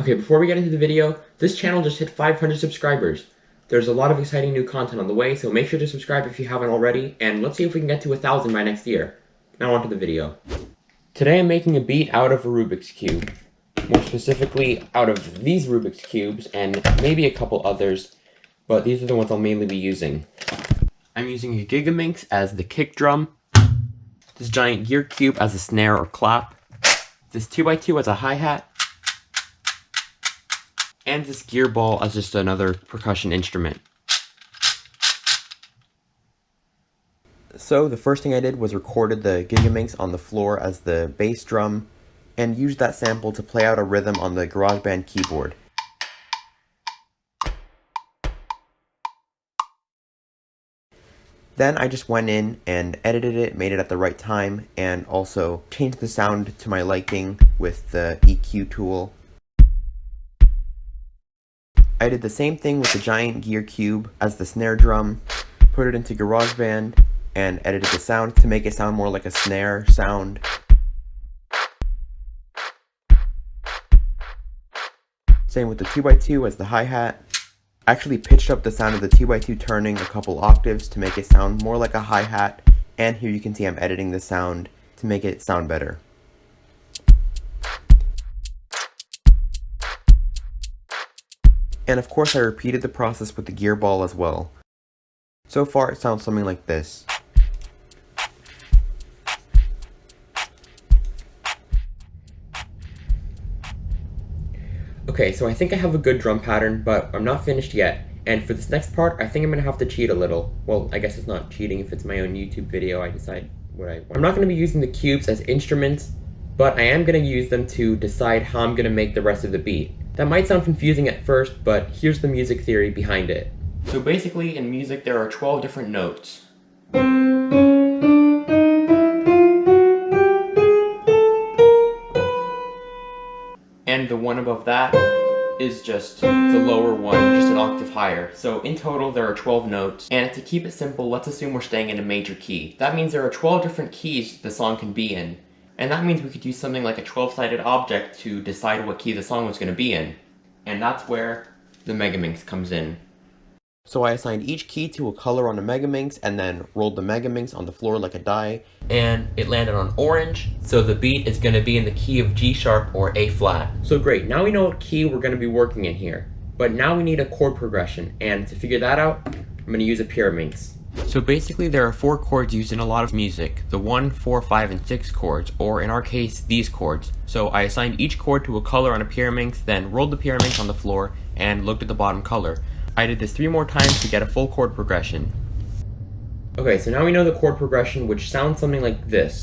Okay, before we get into the video, this channel just hit 500 subscribers. There's a lot of exciting new content on the way, so make sure to subscribe if you haven't already, and let's see if we can get to 1,000 by next year. Now on to the video. Today I'm making a beat out of a Rubik's Cube. More specifically, out of these Rubik's Cubes, and maybe a couple others, but these are the ones I'll mainly be using. I'm using a Gigaminx as the kick drum, this giant gear cube as a snare or clap, this 2x2 as a hi-hat, and this gear ball as just another percussion instrument. So the first thing I did was recorded the Gigaminx on the floor as the bass drum, and used that sample to play out a rhythm on the GarageBand keyboard. Then I just went in and edited it, made it at the right time, and also changed the sound to my liking with the EQ tool. I did the same thing with the giant gear cube as the snare drum, put it into GarageBand, and edited the sound to make it sound more like a snare sound. Same with the 2x2 as the hi-hat. Actually pitched up the sound of the 2x2 turning a couple octaves to make it sound more like a hi-hat, and here you can see I'm editing the sound to make it sound better. And of course I repeated the process with the gear ball as well. So far it sounds something like this. Okay, so I think I have a good drum pattern, but I'm not finished yet. And for this next part, I think I'm going to have to cheat a little. Well, I guess it's not cheating if it's my own YouTube video, I decide what I want. I'm not going to be using the cubes as instruments, but I am going to use them to decide how I'm going to make the rest of the beat. That might sound confusing at first, but here's the music theory behind it. So basically, in music, there are 12 different notes. And the one above that is just the lower one, just an octave higher. So in total, there are 12 notes. And to keep it simple, let's assume we're staying in a major key. That means there are 12 different keys the song can be in. And that means we could use something like a 12-sided object to decide what key the song was going to be in. And that's where the Megaminx comes in. So I assigned each key to a color on the Megaminx and then rolled the Megaminx on the floor like a die. And it landed on orange, so the beat is going to be in the key of G sharp or A flat. So great, now we know what key we're going to be working in here. But now we need a chord progression, and to figure that out, I'm going to use a Pyraminx. So basically there are 4 chords used in a lot of music, the 1, 4, 5, and 6 chords, or in our case, these chords. So I assigned each chord to a color on a Pyraminx, then rolled the Pyraminx on the floor, and looked at the bottom color. I did this 3 more times to get a full chord progression. Okay, so now we know the chord progression, which sounds something like this.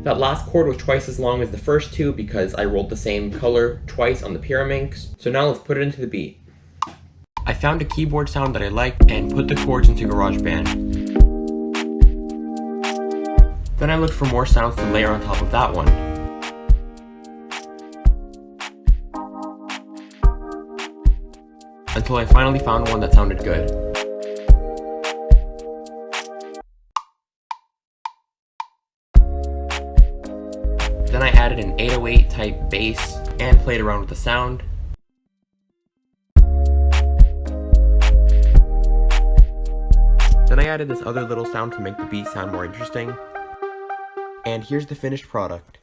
That last chord was twice as long as the first 2 because I rolled the same color twice on the Pyraminx. So now let's put it into the beat. I found a keyboard sound that I liked and put the chords into GarageBand. Then I looked for more sounds to layer on top of that one. Until I finally found one that sounded good. Then I added an 808 type bass and played around with the sound. Then I added this other little sound to make the beat sound more interesting. And here's the finished product.